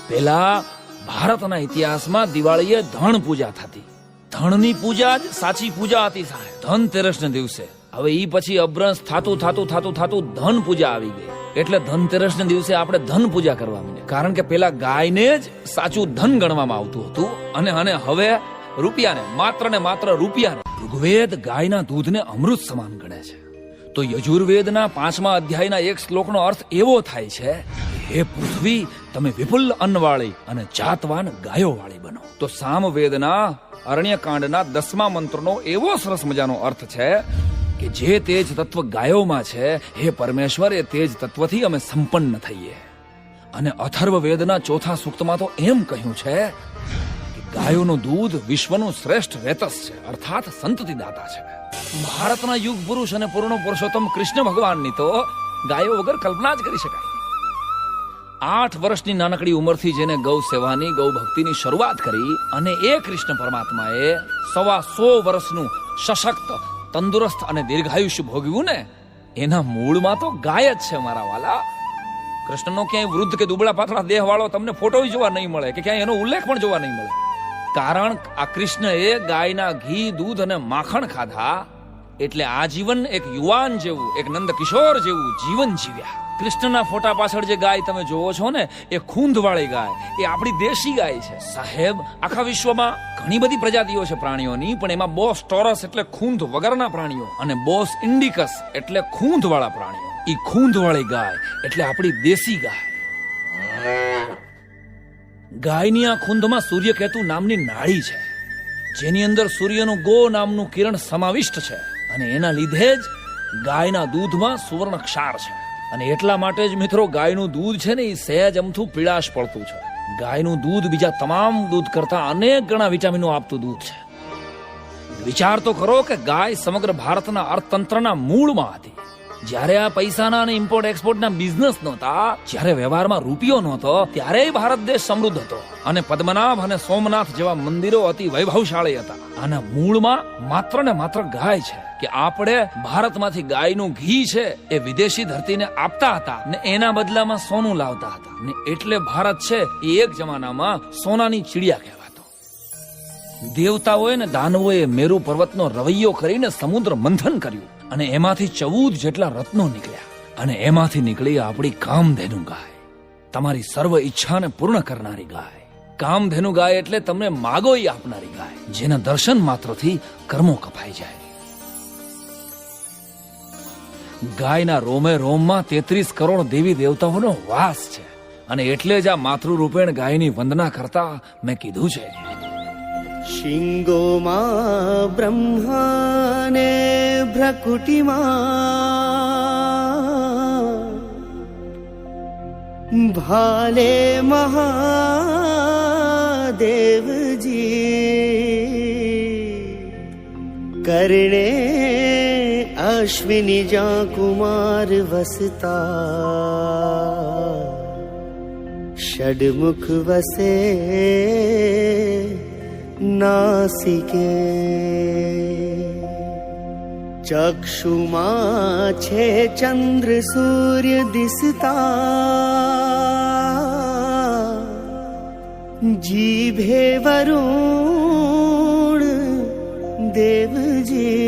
પેલા ભારતના ઇતિહાસમાં દિવાળીએ ધન પૂજા થતી. ધનની પૂજા જ સાચી પૂજા હતી સાહેબ, ધનતેરસના દિવસે. હવે ઈ પછી અભ્રંશ થાતું ધન પૂજા આવી ગઈ. એટલે ધનતેરસના દિવસે આપણે ધન પૂજા કરવા માંડ્યા, કારણ કે પેલા ગાયને જ સાચું ધન ગણવામાં આવતું હતું અને હવે રૂપિયાને, માત્ર રૂપિયાને. ઋગ્વેદ ગાયના દૂધને અમૃત સમાન ગણે છે. તો યજુર્વેદના 5મા અધ્યાયના એક શ્લોકનો અર્થ એવો થાય છે, હે પૃથ્વી, તમે વિપુલ અન્નવાળી અને જાતવાન ગાયો વાળી બનો. તો સામવેદના અરણ્યકાંડના 10મા મંત્રનો એવો સરસ મજાનો અર્થ છે કે જે તેજ તત્વ ગાયોમાં છે, હે પરમેશ્વર, એ તેજ તત્વથી અમે સંપન્ન થઈએ. અને અથર્વવેદના 4થા સૂક્તમાં તો એમ કહ્યું છે કે ગાયોનું દૂધ વિશ્વનું શ્રેષ્ઠ વેતસ છે, અર્થાત સંતતિદાતા છે. ભારતના યુગ પુરુષ અને પૂર્ણ પુરુષોત્તમ કૃષ્ણ ભગવાનની તો ગાયો વગર કલ્પના જ કરી શકાય. 8 વર્ષની નાનકડી ઉંમરથી જેને ગૌ સેવાની, ગૌ ભક્તિની શરૂઆત કરી અને એ કૃષ્ણ પરમાત્માએ 125 વર્ષનું સશક્ત, તંદુરસ્ત અને દીર્ઘાયુષ્ય ભોગવ્યું ને, એના મૂળમાં તો ગાય જ છે મારા વાલા. કૃષ્ણનો ક્યાંય વૃદ્ધ કે દુબળા પાતળા દેહ વાળો તમને ફોટો જોવા નહીં મળે કે ક્યાંય એનો ઉલ્લેખ પણ જોવા નહીં મળે. કારણ આ કૃષ્ણએ ગાયના ઘી, દૂધ અને માખણ ખાધા એટલે આજીવન એક યુવાન જેવું, એક નંદ કિશોર જેવું જીવન જીવ્યા. કૃષ્ણના ફોટા પાછળ જે ગાય તમે જોવો છો ને, એ ખૂંધવાળી ગાય, એ આપણી દેશી ગાય છે સાહેબ. આખા વિશ્વમાં ઘણી બધી પ્રજાતિઓ છે પ્રાણીઓની, પણ એમાં બોસ ટોરસ એટલે ખૂંધ વગરના પ્રાણીઓ અને બોસ ઇન્ડિકસ એટલે ખૂંધવાળા પ્રાણીઓ. એ ખૂંધવાળી ગાય એટલે આપણી દેશી ગાય. ગાયની આ ખૂંધમાં સૂર્યકેતુ નામની નાળી છે, જેની અંદર સૂર્યનું ગો નામનું કિરણ સમાવિષ્ટ છે. અને એના લીધે જ ગાયના દૂધમાં સુવર્ણ ક્ષાર છે. અને એટલા માટે જ મિત્રો ગાયનું દૂધ છે ને, એ સહેજ અમથું પીળાશ પડતું છે. ગાયનું દૂધ બીજા તમામ દૂધ કરતા અનેક ગણા વિટામિનો આપતું દૂધ છે. વિચાર તો કરો કે ગાય સમગ્ર ભારતના અર્થતંત્રના મૂળમાં હતી. જ્યારે આ પૈસાના અને ઇમ્પોર્ટ એક્સપોર્ટના બિઝનેસ નહોતા, જ્યારે વ્યવહારમાં રૂપિયો નહોતો, ત્યારે ભારત દેશ સમૃદ્ધ હતો. અને પદ્મનાભ અને સોમનાથ જેવા મંદિરો અતિ વૈભવશાળી હતા. આના મૂળમાં માત્ર ને માત્ર ગાય છે કે આપણે ભારતમાંથી ગાયનું ઘી છે એ વિદેશી ધરતીને આપતા હતા ને એના બદલામાં સોનું લાવતા હતા. ને એટલે ભારત છે એ એક જમાનામાં સોનાની ચીડિયા કહેવાતો. દેવતાઓએ ને દાનવોએ મેરુ પર્વતનો રવૈયો કરીને સમુદ્ર મંથન કર્યું અને એમાંથી 14 જેટલા રત્નો નીકળ્યા. અને એમાંથી નીકળી આપણી કામધેનુ ગાય, તમારી સર્વ ઈચ્છાને પૂર્ણ કરનારી ગાય. કામધેનુ ગાય એટલે તમને માગો એ આપનારી ગાય, જેના દર્શન માત્રથી કર્મો કપાઈ જાય. ગાયના રોમે રોમમાં 33 કરોડ દેવી દેવતાઓનો વાસ છે. અને એટલે જ આ માતૃરૂપેણ ગાયની વંદના કરતા મેં કીધું છે, શિંગોમાં બ્રહ્માને ભ્રકુટીમાં ભાલે મહાદેવજી, કરણે અશ્વિની જા કુમાર વસતા, ષડમુખ વસે નાસિકે, ચક્ષુમાં છે ચંદ્ર સૂર્ય દિસતા, જીભે વરુણ દેવજી,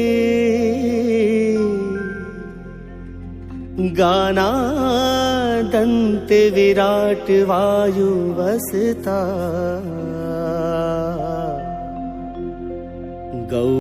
ગાના દંત વિરાટ વાયુ વસતા, ગૌ